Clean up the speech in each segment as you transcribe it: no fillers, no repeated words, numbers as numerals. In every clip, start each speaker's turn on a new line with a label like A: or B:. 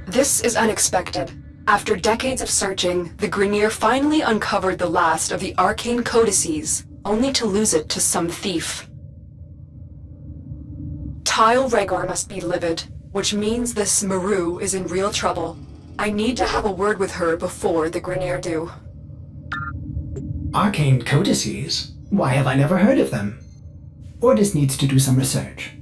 A: This is unexpected. After decades of searching, the Grineer finally uncovered the last of the arcane codices, only to lose it to some thief. Tile Regor must be livid, which means this Maru is in real trouble. I need to have a word with her before the Grineer do.
B: Arcane codices? Why have I never heard of them? Ordis needs to do some research.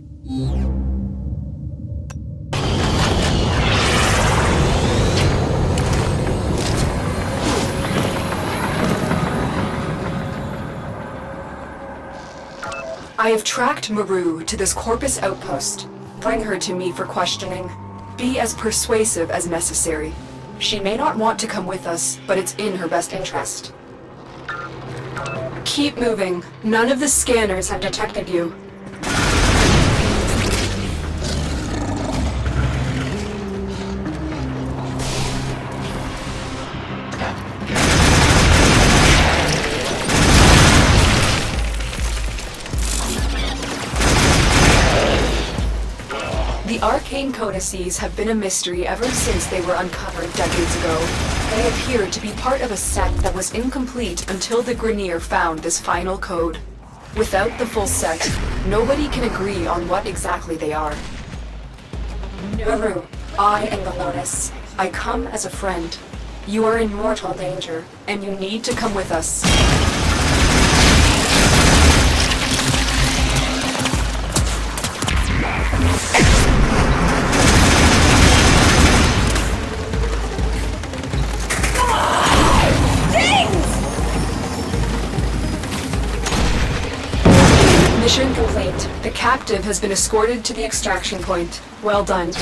A: I have tracked Maru to this Corpus outpost. Bring her to me for questioning. Be as persuasive as necessary. She may not want to come with us, but it's in her best interest. Keep moving. None of the scanners have detected you. The arcane codices have been a mystery ever since they were uncovered decades ago. They appear to be part of a set that was incomplete until the Grineer found this final code. Without the full set, nobody can agree on what exactly they are. Maru, I am the Lotus. I come as a friend. You are in mortal danger, and you need to come with us. Mission complete. The captive has been escorted to the extraction point. Well done.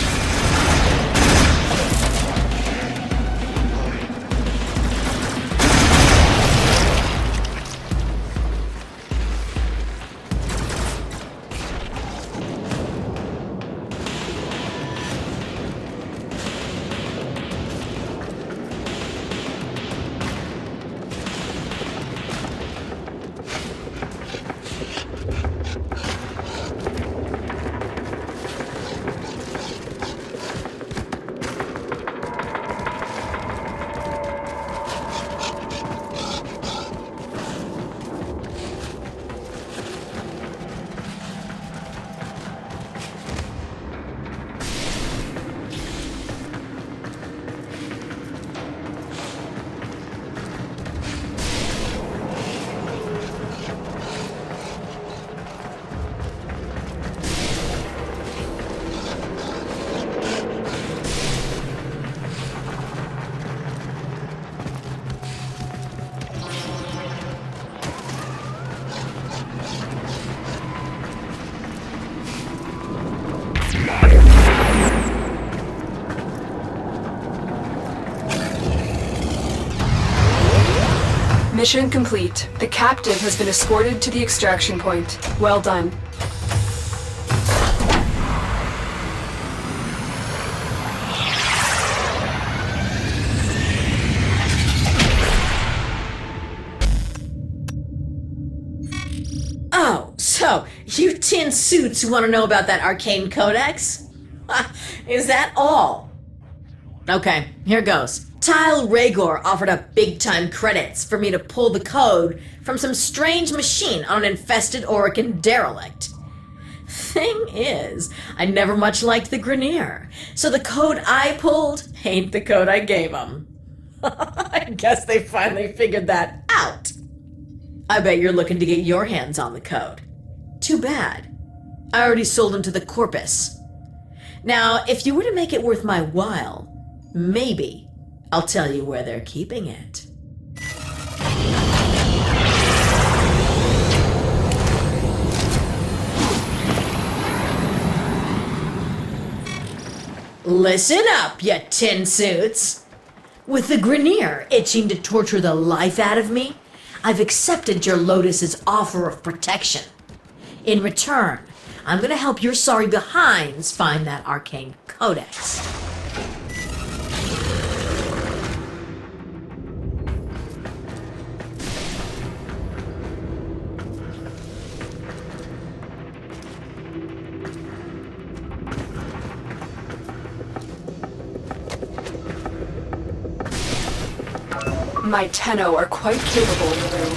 A: Mission complete. The captive has been escorted to the extraction point. Well done.
C: Oh, so you tin suits want to know about that arcane codex? Is that all? Okay, here goes. Tile Regor offered up big-time credits for me to pull the code from some strange machine on an infested Orican derelict. Thing is, I never much liked the Grineer, so the code I pulled ain't the code I gave them. I guess they finally figured that out. I bet you're looking to get your hands on the code. Too bad. I already sold them to the Corpus. Now, if you were to make it worth my while, maybe I'll tell you where they're keeping it. Listen up, you tin suits. With the Grineer itching to torture the life out of me, I've accepted your Lotus's offer of protection. In return, I'm gonna help your sorry behinds find that arcane codex.
A: My Tenno are quite capable, Maru.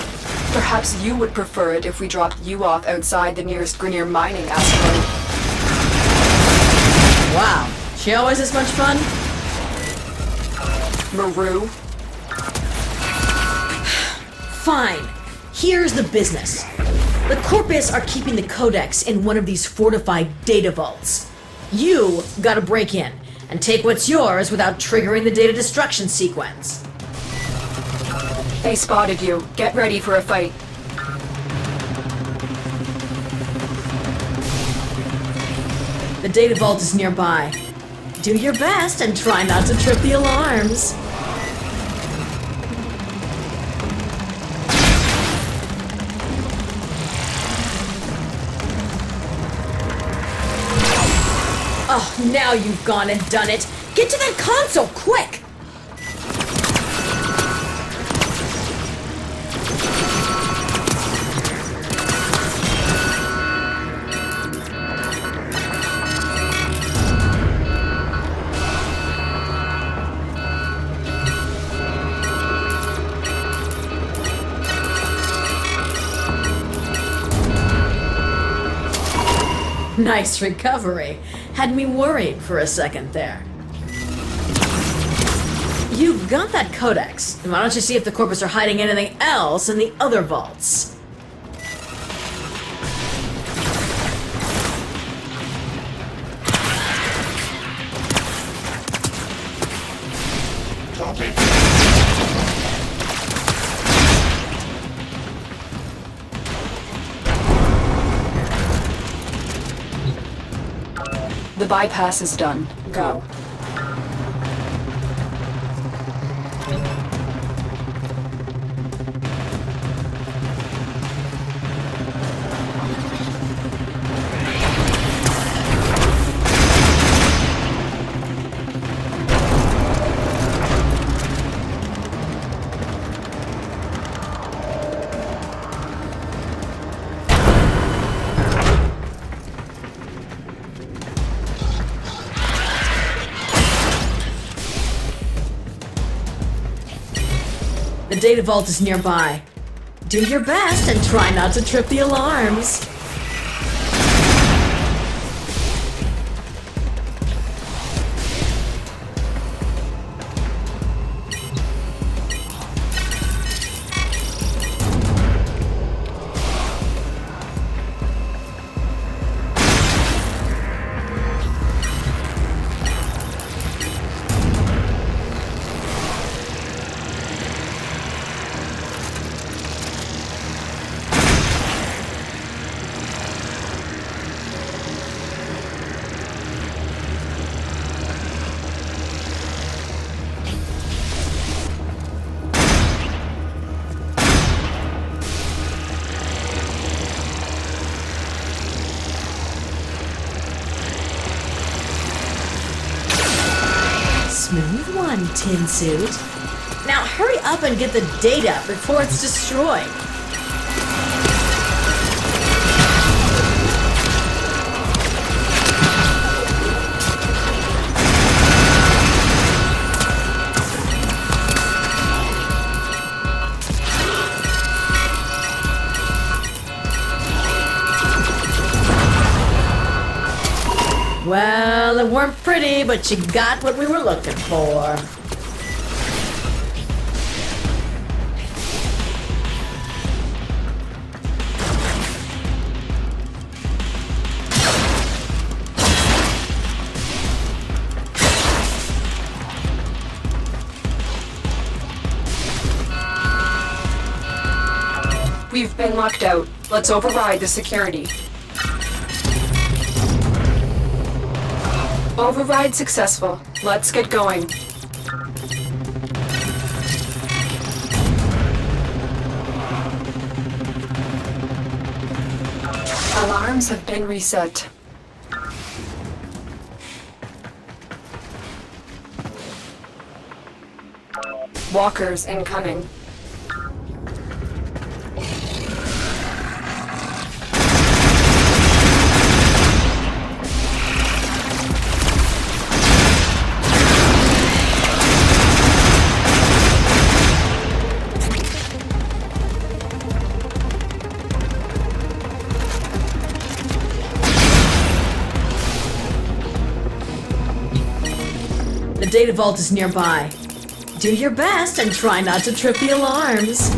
A: Perhaps you would prefer it if we dropped you off outside the nearest Grineer mining asteroid.
C: Wow, she always this much fun?
A: Maru?
C: Fine. Here's the business. The Corpus are keeping the codex in one of these fortified data vaults. You gotta break in and take what's yours without triggering the data destruction sequence.
A: They spotted you. Get ready for a fight.
C: The data vault is nearby. Do your best and try not to trip the alarms. Oh, now you've gone and done it. Get to that console, quick! Nice recovery. Had me worried for a second there. You got that codex. Why don't you see if the Corpus are hiding anything else in the other vaults?
A: The bypass is done. Go.
C: The data vault is nearby. Do your best and try not to trip the alarms. Smooth one, Tin Suit. Now hurry up and get the data before it's destroyed. Well, it weren't pretty, but you got what we were looking for.
A: We've been locked out. Let's override the security. Override successful. Let's get going. Alarms have been reset. Walkers incoming.
C: The data vault is nearby. Do your best and try not to trip the alarms.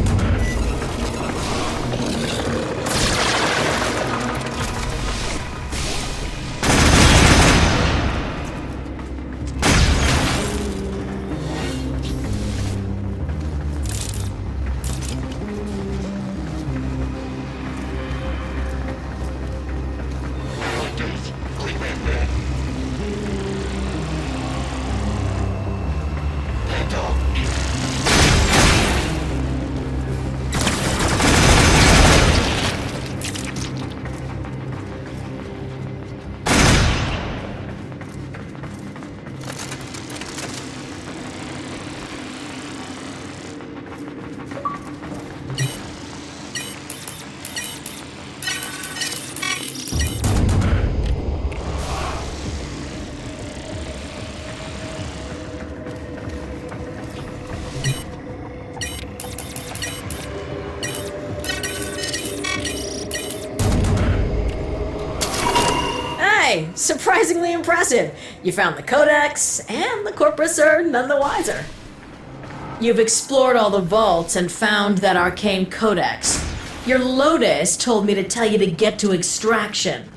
C: Hey, surprisingly impressive. You found the Codex, and the Corpus are none the wiser. You've explored all the vaults and found that arcane Codex. Your Lotus told me to tell you to get to extraction.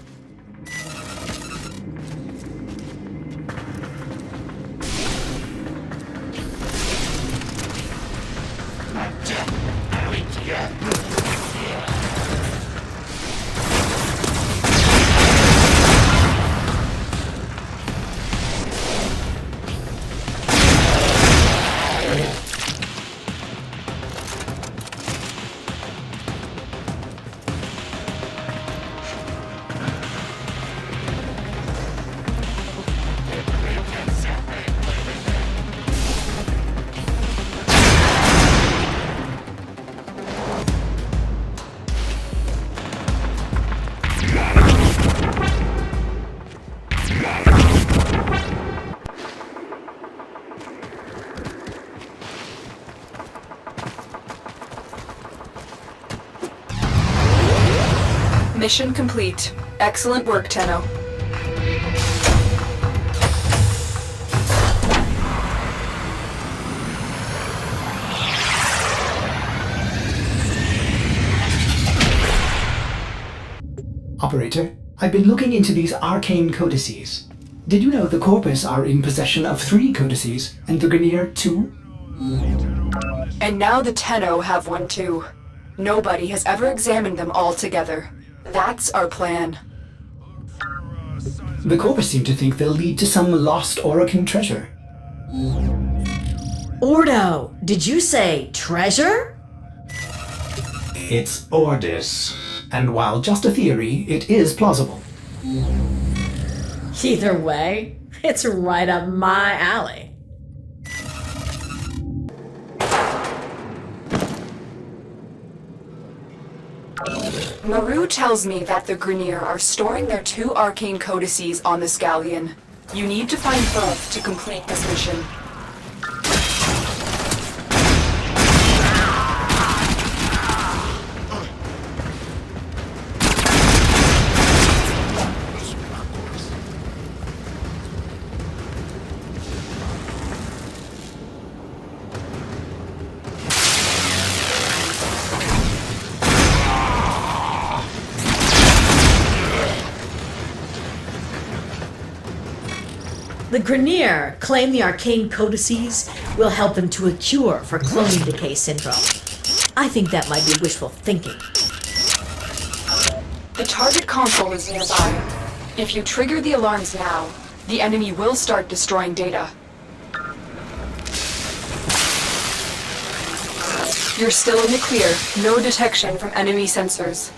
A: Mission complete. Excellent work, Tenno.
B: Operator, I've been looking into these arcane codices. Did you know the Corpus are in possession of 3 codices, and the Grineer 2?
A: And now the Tenno have one too. Nobody has ever examined them all together. That's our plan.
B: The Corpus seem to think they'll lead to some lost Orokin treasure.
C: Ordo, did you say treasure?
B: It's Ordis, and while just a theory, it is plausible.
C: Either way, it's right up my alley.
A: Maru tells me that the Grineer are storing their 2 arcane codices on the Scallion. You need to find both to complete this mission.
C: The Grineer claim the arcane codices will help them to a cure for cloning decay syndrome. I think that might be wishful thinking.
A: The target console is nearby. If you trigger the alarms now, the enemy will start destroying data. You're still in the clear. No detection from enemy sensors.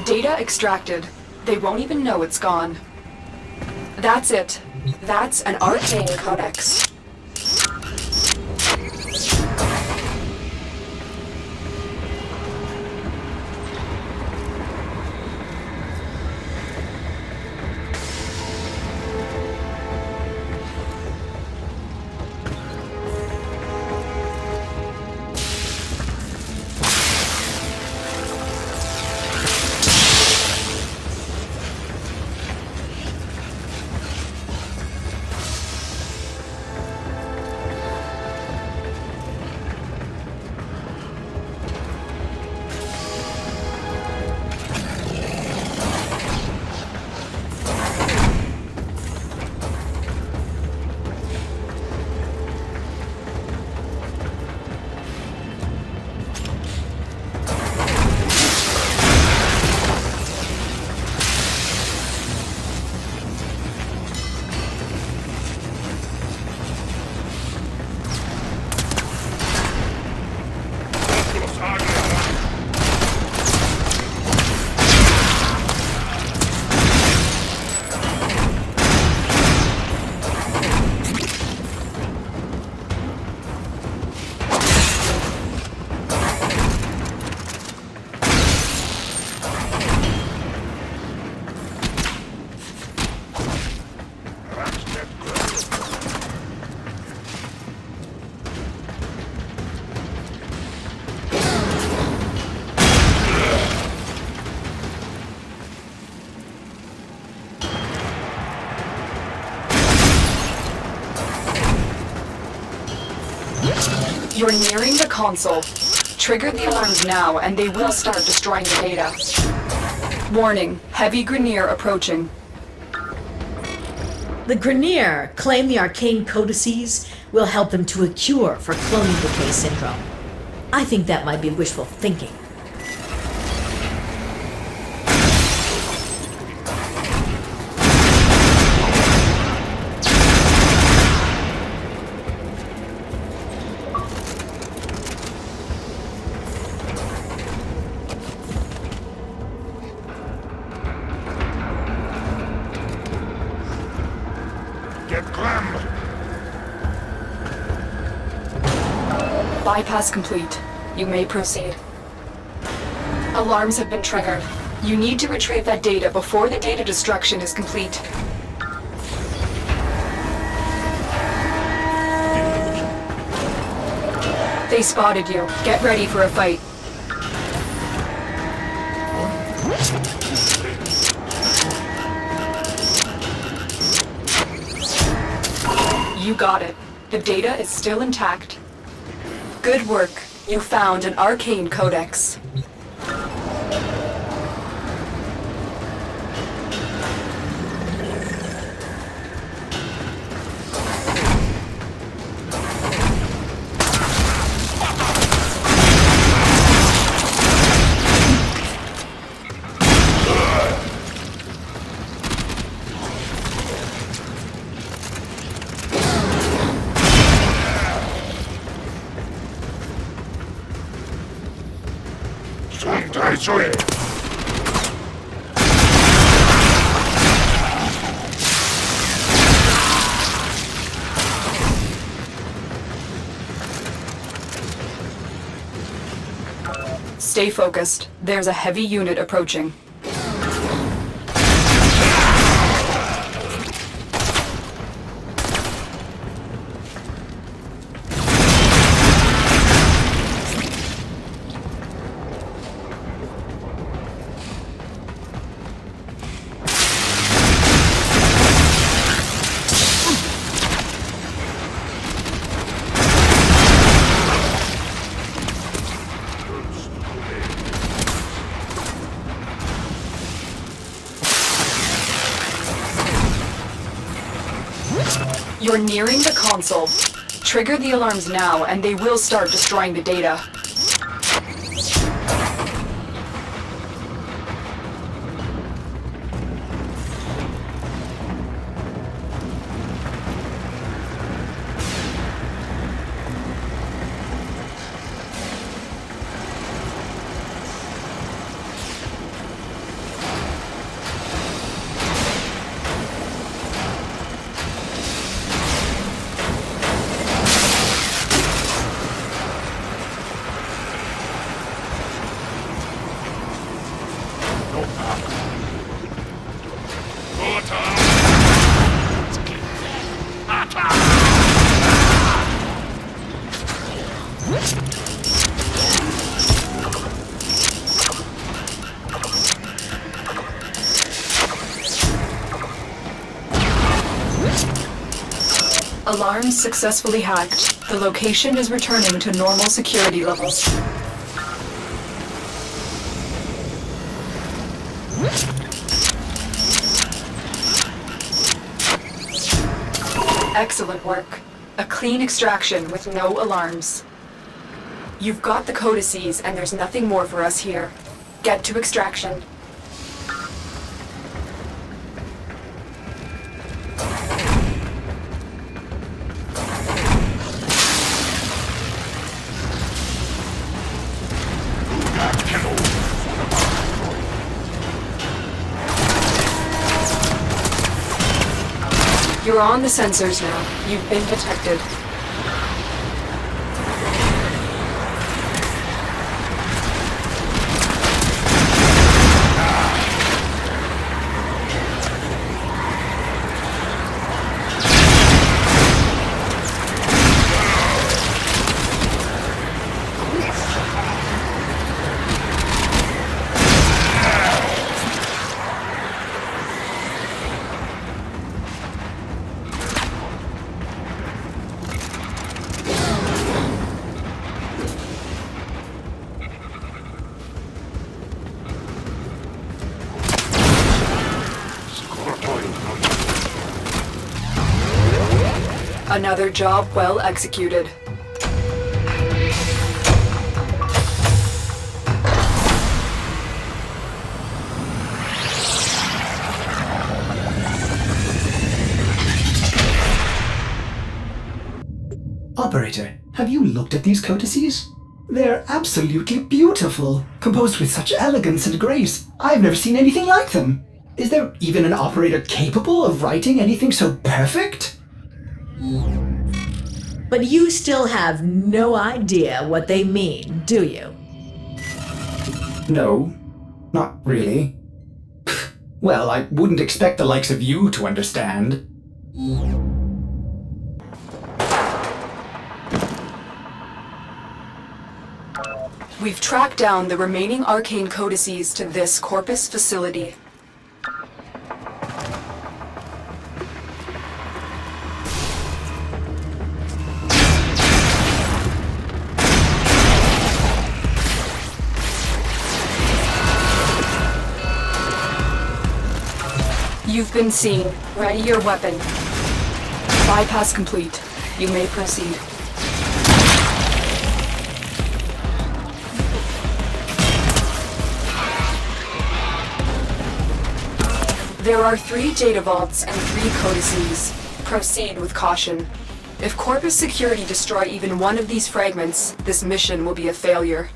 A: Data extracted. They won't even know it's gone. That's it. That's an arcane codex. You're nearing the console. Trigger the alarms now and they will start destroying the data. Warning, heavy Grineer approaching.
C: The Grineer claim the arcane codices will help them to a cure for clone decay syndrome. I think that might be wishful thinking.
A: Bypass complete. You may proceed. Alarms have been triggered. You need to retrieve that data before the data destruction is complete. They spotted you. Get ready for a fight. You got it. The data is still intact. Good work. You found an arcane codex. Stay focused. There's a heavy unit approaching. You're nearing the console. Trigger the alarms now, and they will start destroying the data. Alarms successfully hacked. The location is returning to normal security levels. Excellent work. A clean extraction with no alarms. You've got the codices, and there's nothing more for us here. Get to extraction. You're on the sensors now. You've been detected. Another job well executed.
B: Operator, have you looked at these codices? They're absolutely beautiful, composed with such elegance and grace. I've never seen anything like them. Is there even an operator capable of writing anything so perfect?
C: But you still have no idea what they mean, do you?
B: No, not really. Well, I wouldn't expect the likes of you to understand.
A: We've tracked down the remaining arcane codices to this Corpus facility. You've been seen. Ready your weapon. Bypass complete. You may proceed. There are 3 data vaults and 3 codices. Proceed with caution. If Corpus Security destroy even one of these fragments, this mission will be a failure.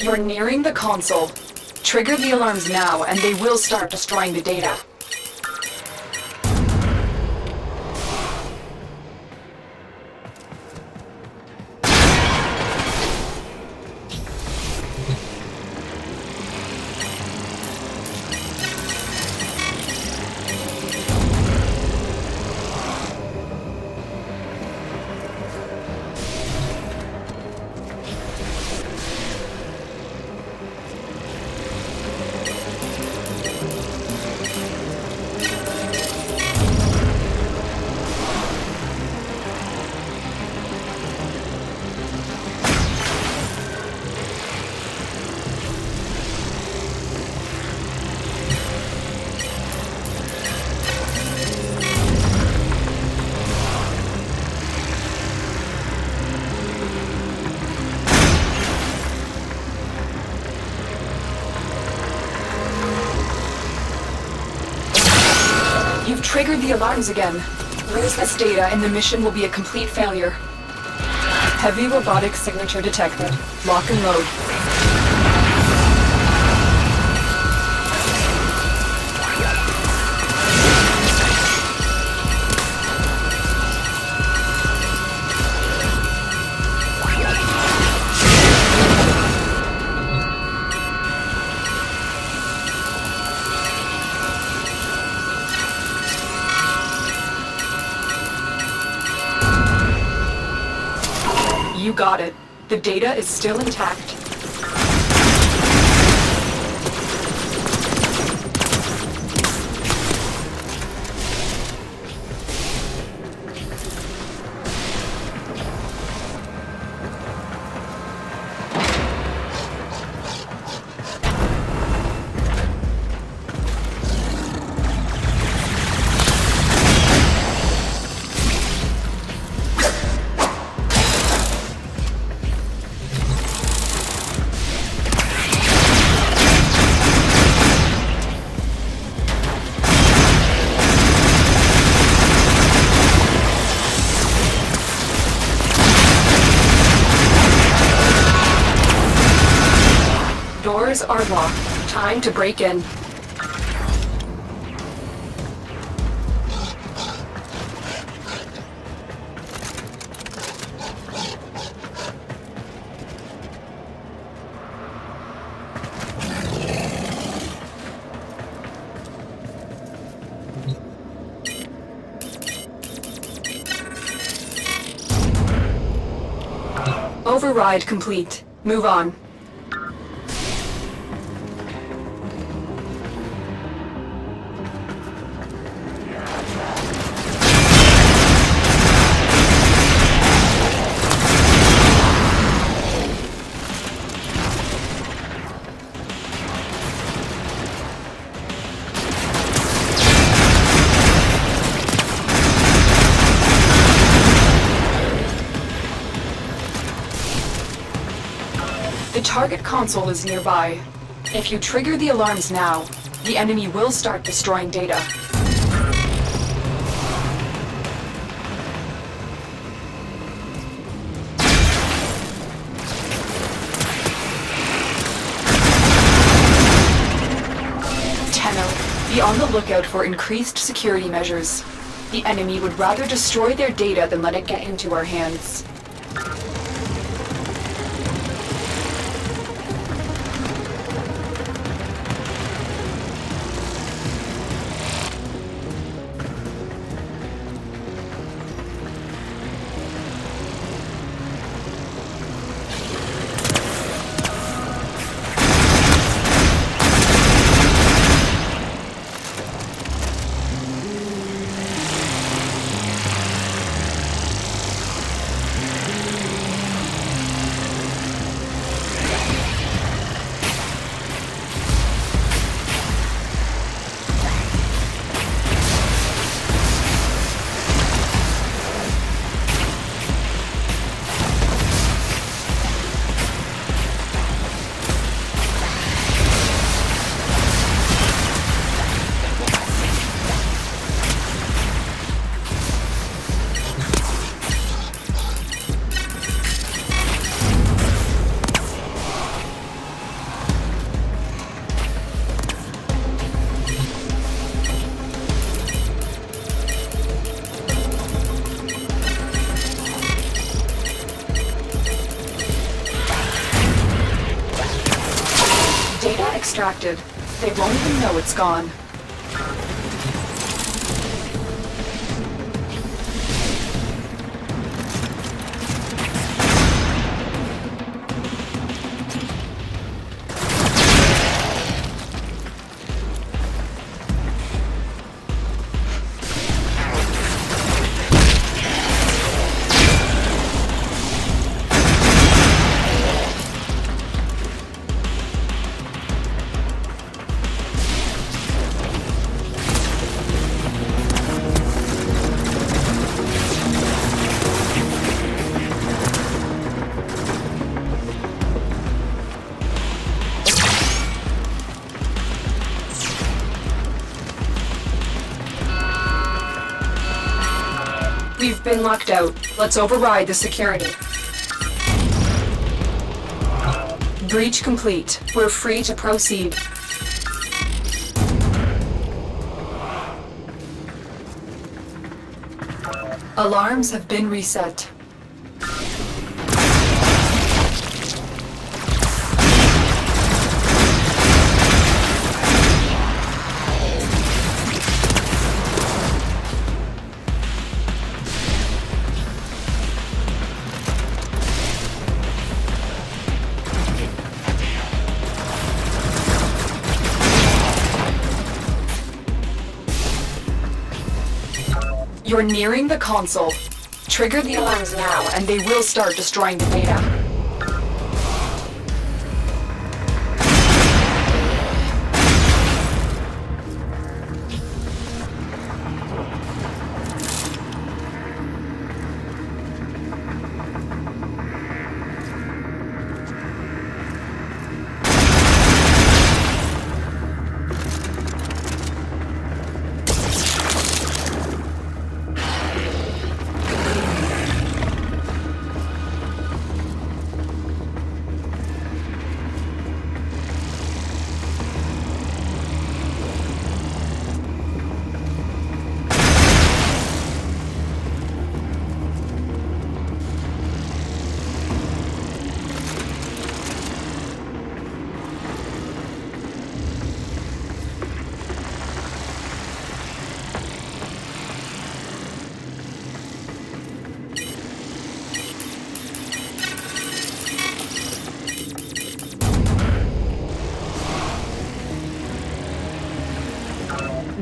A: You're nearing the console. Trigger the alarms now, and they will start destroying the data. You've triggered the alarms again. Lose this data and the mission will be a complete failure. Heavy robotic signature detected. Lock and load. You got it. The data is still intact. Doors are locked. Time to break in. Override complete. Move on. The target console is nearby. If you trigger the alarms now, the enemy will start destroying data. Tenno, be on the lookout for increased security measures. The enemy would rather destroy their data than let it get into our hands. extracted. They won't even know it's gone. We've been locked out. Let's override the security. Breach complete. We're free to proceed. Alarms have been reset. You're nearing the console. Trigger the alarms now, and they will start destroying the data.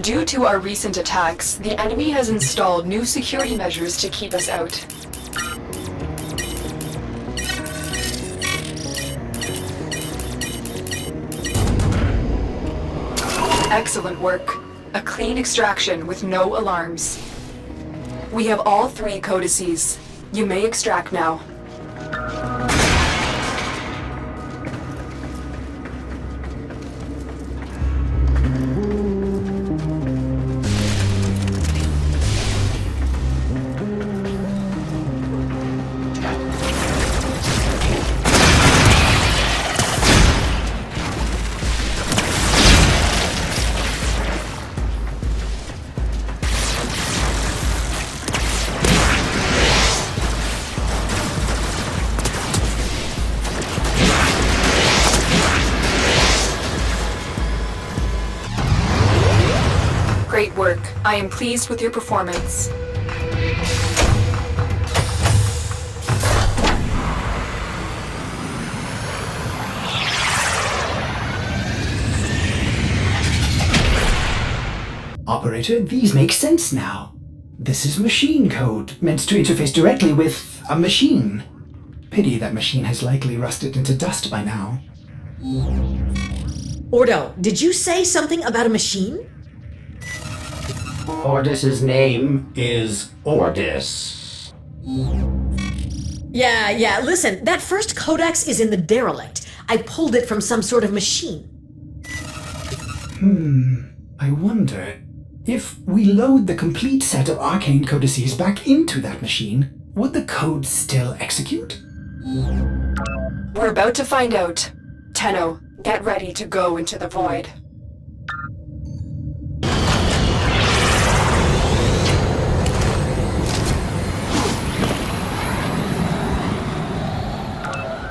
A: Due to our recent attacks, the enemy has installed new security measures to keep us out. Excellent work. A clean extraction with no alarms. We have all 3 codices. You may extract now. Great work. I am pleased with your performance.
B: Operator, these make sense now. This is machine code, meant to interface directly with a machine. Pity that machine has likely rusted into dust by now.
C: Ordo, did you say something about a machine?
D: Ordis's name is Ordis.
C: Yeah, listen, that first codex is in the derelict. I pulled it from some sort of machine.
B: I wonder, if we load the complete set of arcane codices back into that machine, would the code still execute?
A: We're about to find out. Tenno, get ready to go into the void.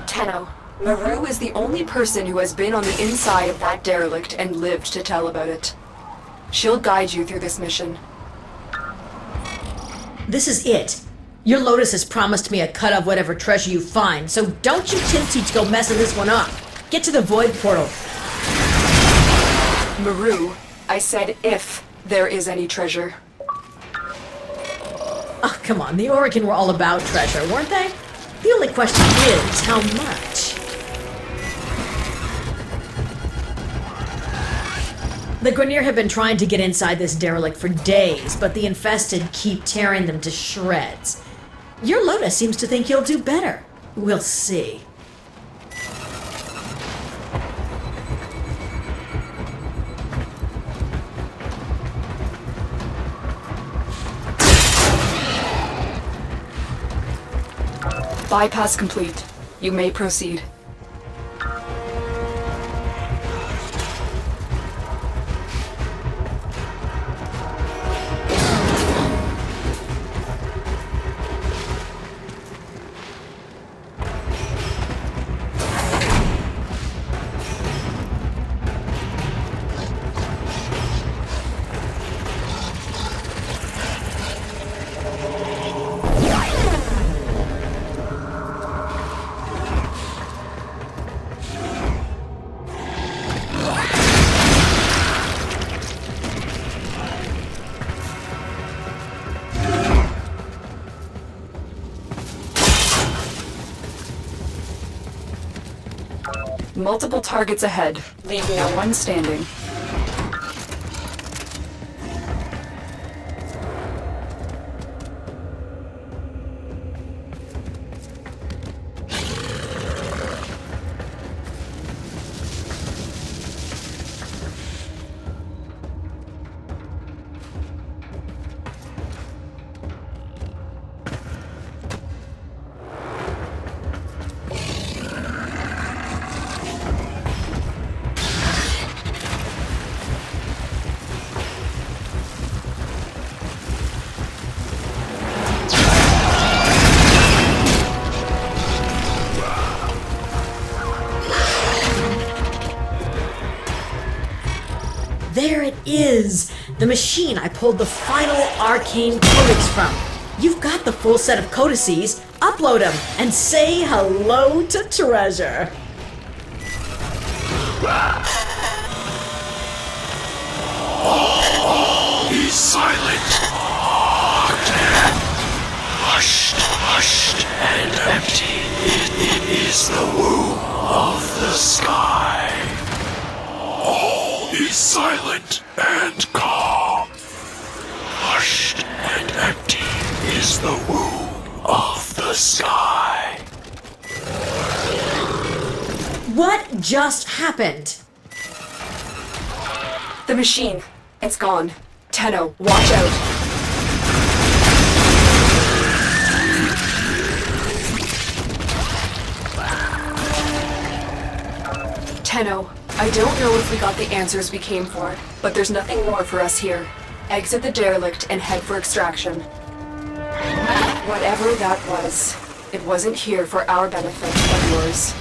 A: Tenno, Maru is the only person who has been on the inside of that derelict and lived to tell about it. She'll guide you through this mission.
C: This is it. Your Lotus has promised me a cut of whatever treasure you find, so don't you tin suits go messing this one up. Get to the Void Portal.
A: Maru, I said if there is any treasure.
C: Oh, come on. The Oregon were all about treasure, weren't they? The only question is, how much? The Grenier have been trying to get inside this derelict for days, but the infested keep tearing them to shreds. Your Lotus seems to think you'll do better. We'll see.
A: Bypass complete. You may proceed. Multiple targets ahead. Leave no one standing.
C: There it is! The machine I pulled the final arcane codex from. You've got the full set of codices. Upload them and say hello to treasure.
E: Be silent. Hushed and empty. It is the womb of the sky. All is silent and calm. Hushed and empty is the womb of the sky.
C: What just happened?
A: The machine. It's gone. Tenno, watch out. Tenno, I don't know if we got the answers we came for, but there's nothing more for us here. Exit the derelict and head for extraction. Whatever that was, it wasn't here for our benefit, but yours.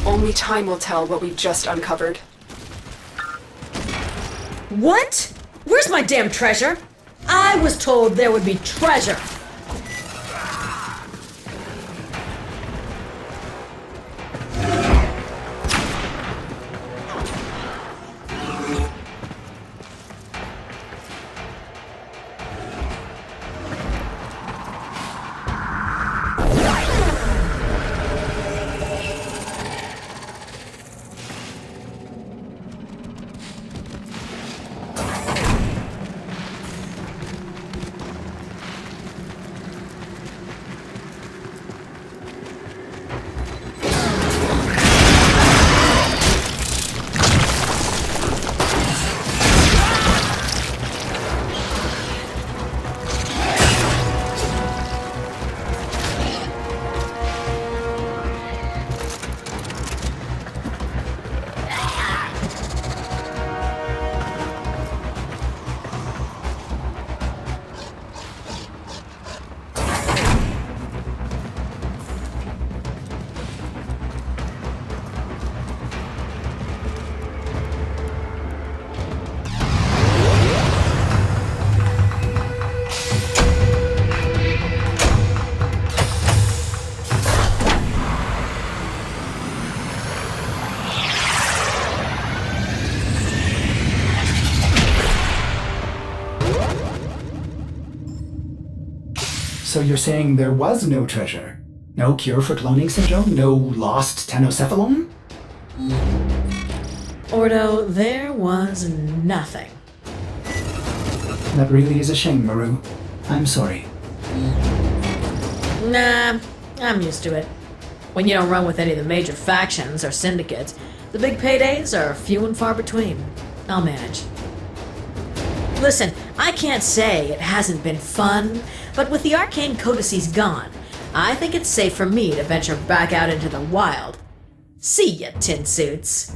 A: Only time will tell what we've just uncovered.
C: What? Where's my damn treasure? I was told there would be treasure.
B: So you're saying there was no treasure? No cure for cloning syndrome? No lost tenocephalon?
C: Ordo, there was nothing.
B: That really is a shame, Maru. I'm sorry.
C: Nah, I'm used to it. When you don't run with any of the major factions or syndicates, the big paydays are few and far between. I'll manage. Listen, I can't say it hasn't been fun, but with the arcane codices gone, I think it's safe for me to venture back out into the wild. See ya, tin suits.